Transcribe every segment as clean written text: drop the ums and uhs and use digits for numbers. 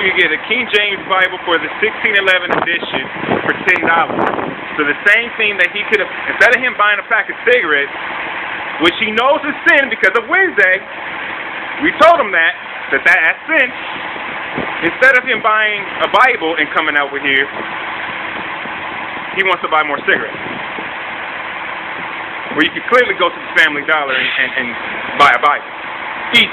you can get a King James Bible for the 1611 edition for $10. So the same thing that he could have, instead of him buying a pack of cigarettes, which he knows is sin because of Wednesday, we told him that's sin. Instead of him buying a Bible and coming out with here, he wants to buy more cigarettes. Where you could clearly go to the Family Dollar and buy a Bible. Easy.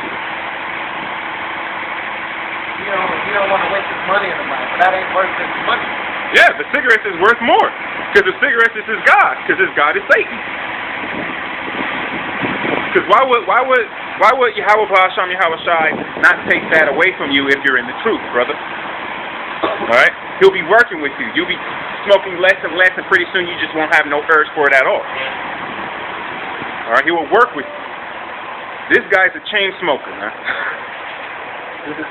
You don't want to waste his money on the Bible. That ain't worth his money. Yeah, the cigarettes is worth more. Because the cigarettes is his God. Because his God is Satan. Because why would Yahawah Hashem Yahawashi not take that away from you if you're in the truth, brother? Alright? He'll be working with you. You'll be smoking less and less, and pretty soon you just won't have no urge for it at all. Alright? He will work with you. This guy's a chain smoker, man. This is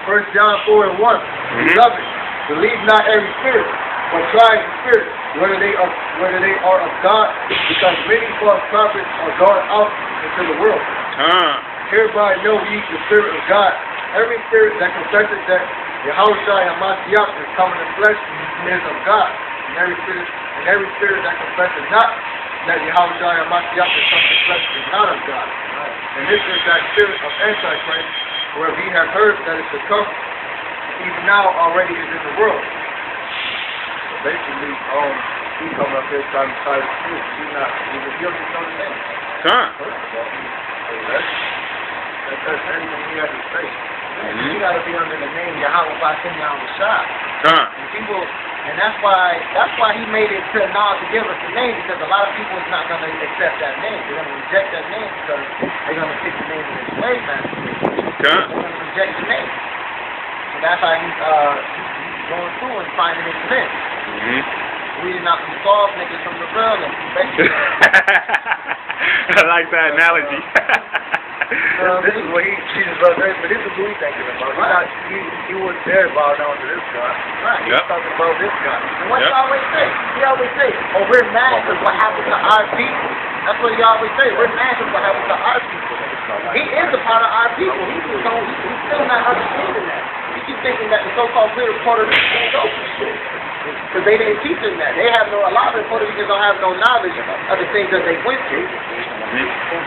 First John 4:1. Beloved, believe not every spirit, but try the spirit, whether they are of God, because many false prophets are gone out into the world. Hereby know ye the Spirit of God. Every spirit that confesses that Yahawashi Hamashiach is coming in flesh is of God. And every spirit that confesses not that Yahawashi Hamashiach is coming in flesh is not of God. And this is that spirit of Antichrist, where we have heard that it should come, even now already is in the world. So basically, he coming up here trying to tell the truth. He don't know the name. That's everything he has to say. You got to be under the name Yahawah Bashem Yahawashi. And that's why he made it to now to give us the name, because a lot of people is not going to accept that name. They're going to reject that name because they're going to pick the name of their slave master. They're going to reject the name. So that's how he's going through and finding his men. Weeding out some soft niggas from the real and basically. I like that analogy. This is what Jesus was there, but this is who he's thinking about. Right. He was there bowed down to this God. Right. He's talking about this God. And what he always say? He always say, oh, we're mad at what happened to our people. That's what he always say. We're mad at what happened to our people. He is a part of our people. He's still not understanding that. He keeps thinking that the so-called little Puerto Ricans go for shit. Because they didn't teach them that. A lot of the Puerto Ricans don't have no knowledge of the things that they went through.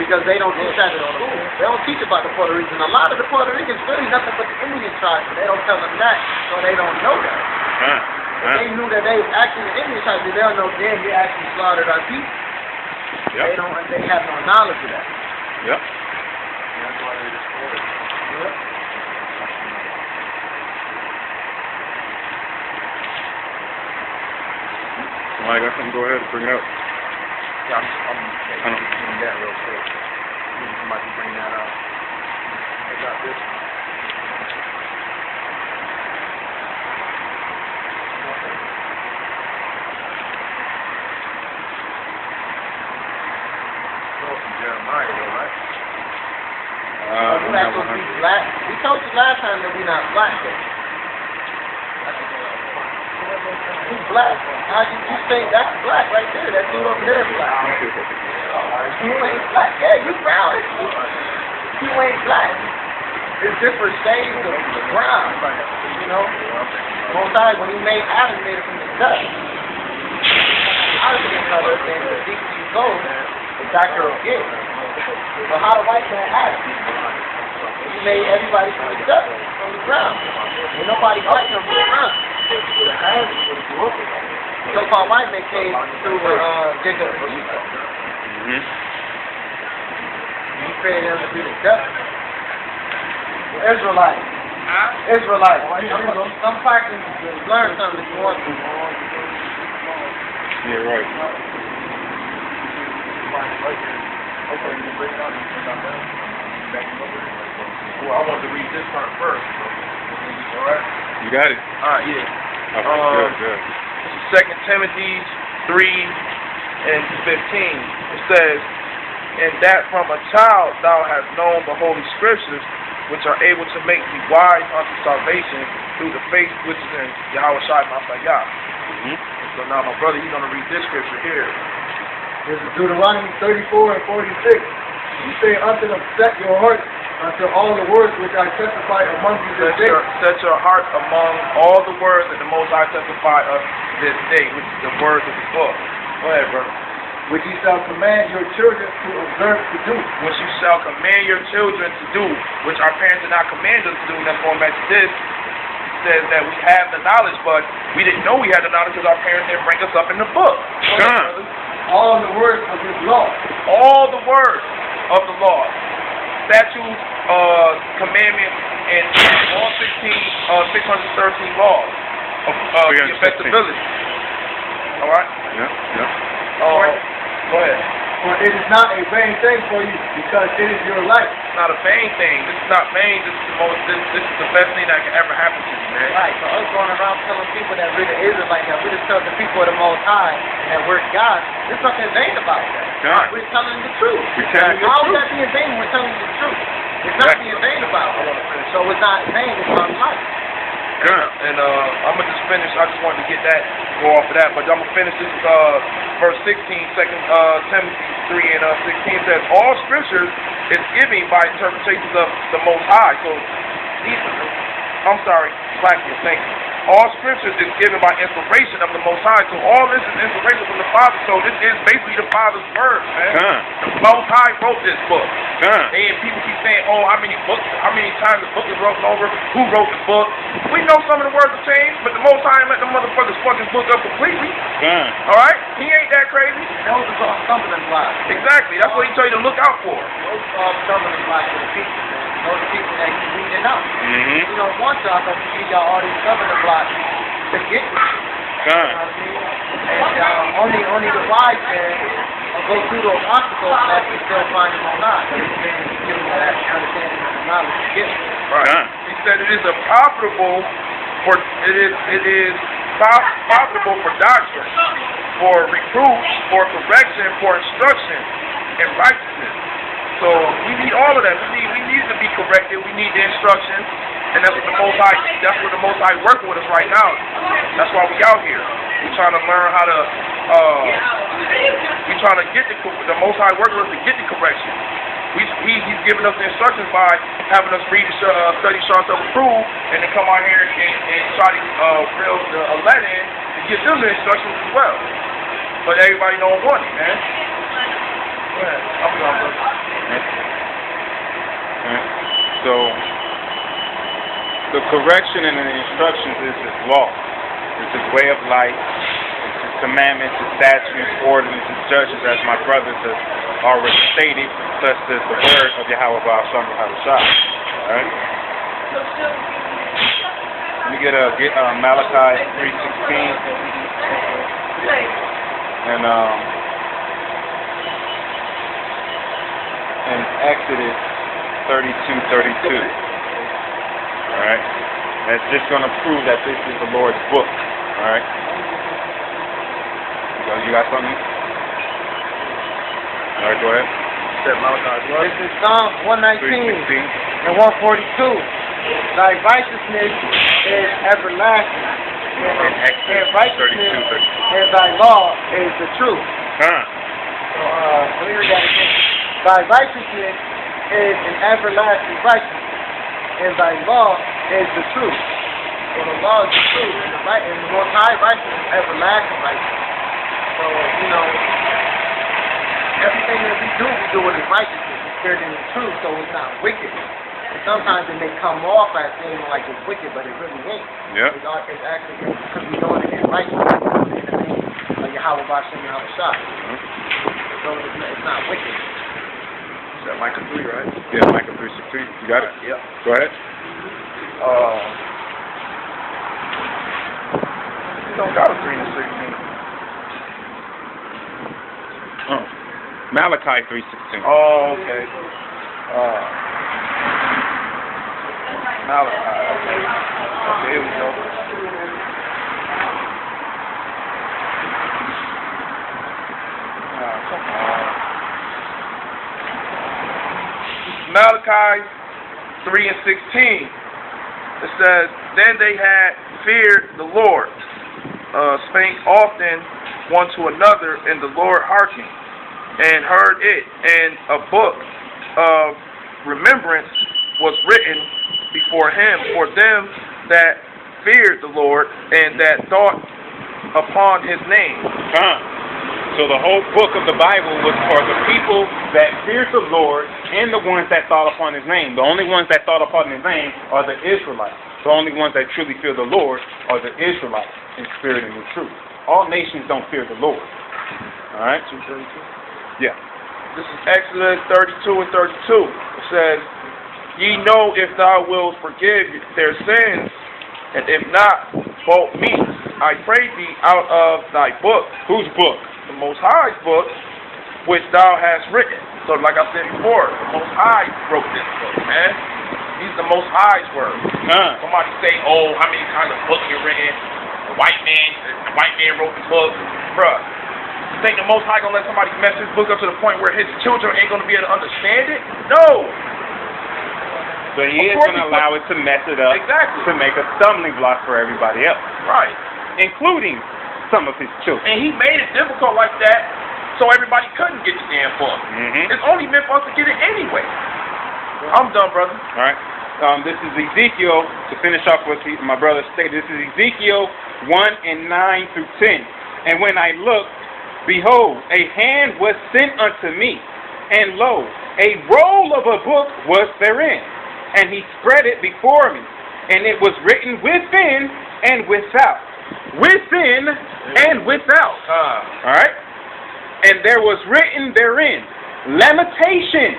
Because they don't teach that in school. They don't teach about the Puerto Ricans. A lot of the Puerto Ricans really nothing but the Indian tribes. They don't tell them that, so they don't know that. If they knew that they was actually the Indian tribes, they'll know then they actually slaughtered our people. They have no knowledge of that. That's why they destroyed. I got something. Go ahead and bring it up. Yeah, I'm doing that real quick. Somebody bring that up. I got this one. Jeremiah, right? We're not supposed to be black. We told you last time that we're not black. He's black. How you think that's black right there? That dude over there is black. You ain't black. Yeah, you brown. You ain't black. It's different shades of brown. You know? Most times when he made Adam, he made it from the dust. Our skin color, and the deeper you go, the darker it'll get. So how the white man Adam? He made everybody from the dust, from the ground. Ain't nobody white from the ground. So-called white man came through Jacob and Esau. He created them to be the dust. Israelites. Some factors learn something if you want to. Yeah, right. Well, I want to read this part first. Alright? You got it. Alright, yeah. Okay, good. This is 2 Timothy 3:15. It says, and that from a child thou hast known the Holy Scriptures, which are able to make thee wise unto salvation through the faith which is in Yahawashi Masayah. So now my brother, he's going to read this scripture here. This is Deuteronomy 34:46. You say unto them, set your heart unto all the words which I testify among you this day. Set your heart among all the words that the Most High testify of this day, which is the words of the book. Go ahead, brother. Which ye shall command your children to observe to do. Which you shall command your children to do, which our parents did not command us to do in that format. This says that we have the knowledge, but we didn't know we had the knowledge because our parents didn't bring us up in the book. All the words of this law. All the words of the law. Statutes, commandments, and all 613 laws of the effectability. All right? Yeah. Go ahead. For it is not a vain thing for you, because it is your life. It's not a vain thing. This is not vain. This is the best thing that can ever happen to you, man. Right. So us going around telling people that we're the Israelites, that we're just telling the people of the Most High, and that we're God, there's nothing vain about that. God. We're telling the truth. How is that being vain? We're telling the truth. It's not being vain about it. So it's not vain. It's our life. And I'm going to just finish. I just wanted to get that, go off of that. But I'm going to finish this verse 16, 2 Timothy 3 and 16 says, all scriptures is given by interpretations of the Most High. So, blasphemous, thank you. All scriptures is given by inspiration of the Most High. So all this is inspiration from the Father. So this is basically the Father's word, man. The Most High wrote this book. And people keep saying, oh, how many times the book is written over? Who wrote the book? We know some of the words have changed, but the Most High let the motherfuckers fuck his book up completely. All right? He ain't that crazy. Those are all stumbling blocks. Exactly. That's what he tell you to look out for. Those are all stumbling blocks for the people, man. Those are people that he's weeding out. You don't want y'all because he give y'all all these stumbling blocks to get you. You know what I mean? And only the wise can go through those obstacles that you still find them on not. He's giving you that understanding and knowledge to get you. Right. He said it is profitable for profitable for doctrine, for reproof, for correction, for instruction in righteousness. So we need all of that. We need to be corrected. We need the instruction, and that's what the Most High working with us right now. That's why we out here. We trying to learn how to. We trying to get the Most High working with us to get the correction. He's giving us the instructions by having us read study charts of approve, and then come out here and try to reel the letter in and give them the instructions as well. But everybody don't want it, man. Go ahead. I'm done. So the correction and the instructions is His law. It's His way of life. It's His commandments, His statutes, ordinances, judges, as my brothers have already stated, such as the word of Yahawah Yahawashi. Alright? Let me get Malachi 3:16 and Exodus 32:32. Alright? That's just going to prove that this is the Lord's book. Alright? You got something? Alright, go ahead. This is Psalm 119 and 142. Thy righteousness is everlasting, and righteousness and thy law is the truth. So, let me read that again. Thy righteousness is an everlasting righteousness, and thy law is the truth. So the law is the truth, and the Most High righteousness is everlasting righteousness. So, you know, everything that we do with His righteousness, is spirit and the truth, so it's not wicked. And sometimes it may come off as saying like it's wicked, but it really ain't. Yeah. It's actually because we know it is righteousness in the name of Yahawashi and Yahawashi. So it's not wicked. Is that Micah 3, right? Yeah, Micah 3:16. You got it? Yeah. Go ahead. You don't got a 3 and 16. Malachi 3:16. Oh, okay. Malachi, okay. Okay, here we go. Come on. Malachi 3 and 16. It says, then they had feared the Lord, spake often one to another, and the Lord hearkened, and heard it, and a book of remembrance was written before him for them that feared the Lord and that thought upon his name. So the whole book of the Bible was for the people that feared the Lord and the ones that thought upon his name. The only ones that thought upon his name are the Israelites. The only ones that truly fear the Lord are the Israelites in spirit and in truth. All nations don't fear the Lord. All right? 2:32. Yeah. This is Exodus 32 and 32. It says, ye know if thou wilt forgive their sins, and if not, vote me, I pray thee, out of thy book. Whose book? The Most High's book, which thou hast written. So like I said before, the Most High wrote this book, man. These are the Most High's words. Somebody say, oh, how many kinds of books you written? The white man wrote the book. Bruh, you think the Most High gonna let somebody mess his book up to the point where his children ain't gonna be able to understand it? No. So he is going to allow it to mess it up. Exactly. To make a stumbling block for everybody else. Right. Including some of his children. And he made it difficult like that so everybody couldn't get the damn book. It's only meant for us to get it anyway. I'm done, brother. All right. This is Ezekiel, to finish off what my brother stated. This is Ezekiel 1 and 9 through 10. And when I looked, behold, a hand was sent unto me, and lo, a roll of a book was therein. And he spread it before me, and it was written within and without. Within and without. All right? And there was written therein lamentation,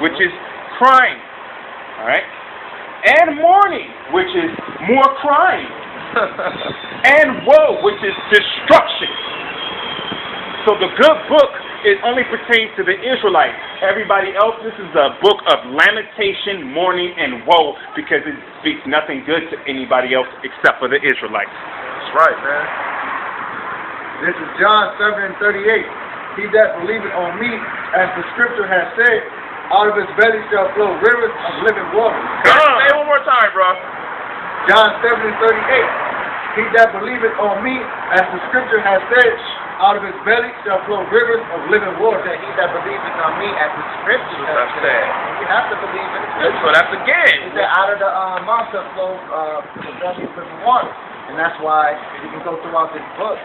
which is crying. All right? And mourning, which is more crying. And woe, which is destruction. So the good book only pertains to the Israelites. Everybody else, this is a book of lamentation, mourning, and woe, because it speaks nothing good to anybody else except for the Israelites. That's right, man. This is John 7 and 38. He that believeth on me, as the scripture has said, out of his belly shall flow rivers of living water. Say it one more time, bro. John 7 and 38. He that believeth on me, as the scripture has said, out of his belly shall flow rivers of living water. He that believeth on me, as the scripture has said. You have to believe in the scripture. So that's again. He said, out of the mouth shall flow the belly of living water. And that's why we can go throughout this book,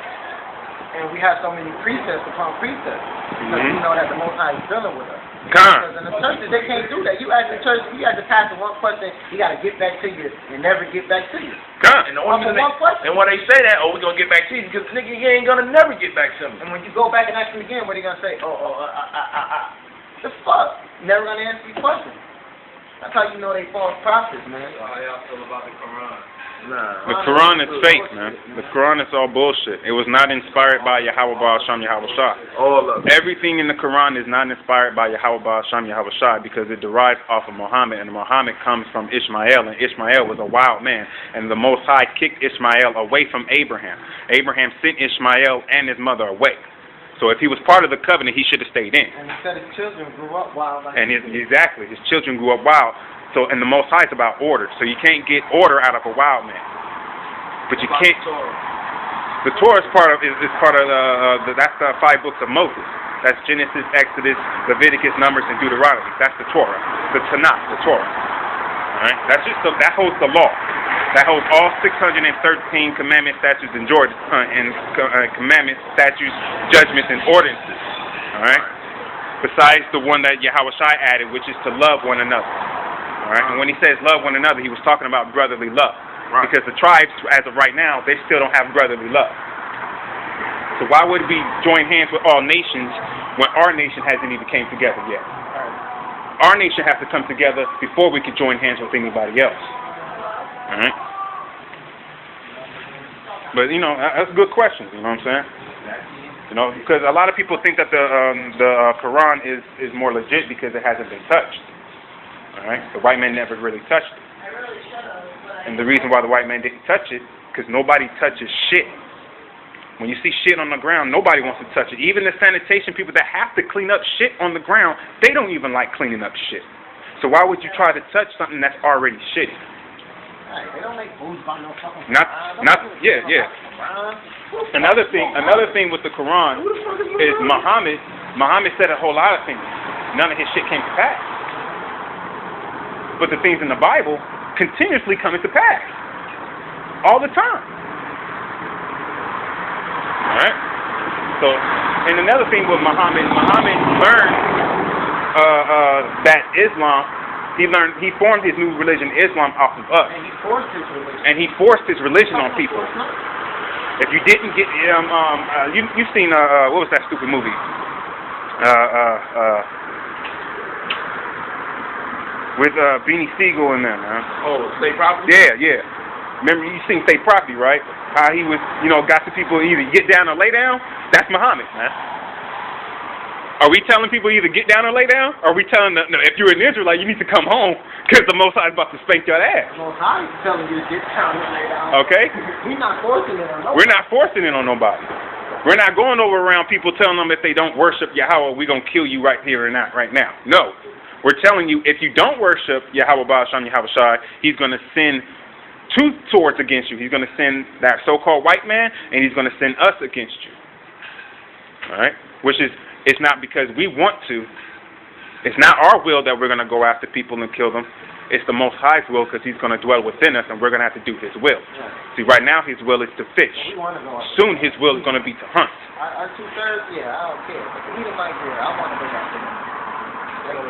and we have so many precepts upon precepts, because we know that the Most High is dealing with us. Because in the churches, they can't do that. You ask the church, you ask the pastor one question, he got to get back to you and never get back to you. And the only one question. And when they say that, we're going to get back to you, because nigga, you ain't going to never get back to me. And when you go back and ask him again, what are you going to say? The fuck? Never going to answer your question. That's how you know they false prophets, man. So how y'all feel about the Quran? The Quran is fake, man. The Quran is all bullshit. It was not inspired by Yahawah, Yahawashi. All of it. Everything in the Quran is not inspired by Yahawah, Yahawashi, because it derives off of Muhammad, and Muhammad comes from Ishmael, and Ishmael was a wild man, and the Most High kicked Ishmael away from Abraham. Abraham sent Ishmael and his mother away. So if he was part of the covenant, he should have stayed in. And he said his children grew up wild. And his children grew up wild. So, and the Most High is about order. So you can't get order out of a wild man. But you can't. The Torah is part of that's the 5 books of Moses. That's Genesis, Exodus, Leviticus, Numbers, and Deuteronomy. That's the Torah. The Tanakh, the Torah. All right. That's just that holds the law. That holds all 613 commandments, statutes, and commandments, statutes, judgments, and ordinances. All right. Besides the one that Yahawashi added, which is to love one another. All right. And when he says love one another, he was talking about brotherly love. Right. Because the tribes, as of right now, they still don't have brotherly love. So why would we join hands with all nations when our nation hasn't even came together yet? Right. Our nation has to come together before we can join hands with anybody else. All right. But you know, that's a good question. You know what I'm saying? You know, because a lot of people think that the Quran is more legit because it hasn't been touched. All right, the white man never really touched it, and the reason why the white man didn't touch it, because nobody touches shit. When you see shit on the ground, nobody wants to touch it. Even the sanitation people that have to clean up shit on the ground, they don't even like cleaning up shit. So why would you try to touch something that's already shitty? They don't make foods by no fucking yeah. Another thing with the Quran is Muhammad said a whole lot of things. None of his shit came to pass. but the things in the Bible continuously come into pass. All the time. Alright? So, and another thing with Muhammad learned that Islam, he formed his new religion, Islam, off of us. And he forced his religion on people. If you didn't get, you've seen, what was that stupid movie? With Beanie Siegel and them, man. Oh, state property? Yeah. Remember, you seen State Property, right? How he was, got the people either get down or lay down? That's Muhammad, man. Are we telling people either get down or lay down? Or are we telling them, no, if you're an Israelite, you need to come home because the Most High is about to spank your ass? The Most High is telling you to get down and lay down. Okay? We're not forcing it on nobody. We're not forcing it on nobody. We're not going over around people telling them if they don't worship Yahawah, we're going to kill you right here and right now. No. We're telling you if you don't worship Yahawah Ba'asham Yahawashi, he's going to send two swords against you. He's going to send that so-called white man, and he's going to send us against you. All right? Which is, it's not because we want to. It's not our will that we're going to go after people and kill them. It's the Most High's will because he's going to dwell within us, and we're going to have to do his will. Yeah. See, right now his will is to fish. Soon his will is going to be to hunt. Our 2/3, yeah, I don't care. But we don't like I want to go back to them.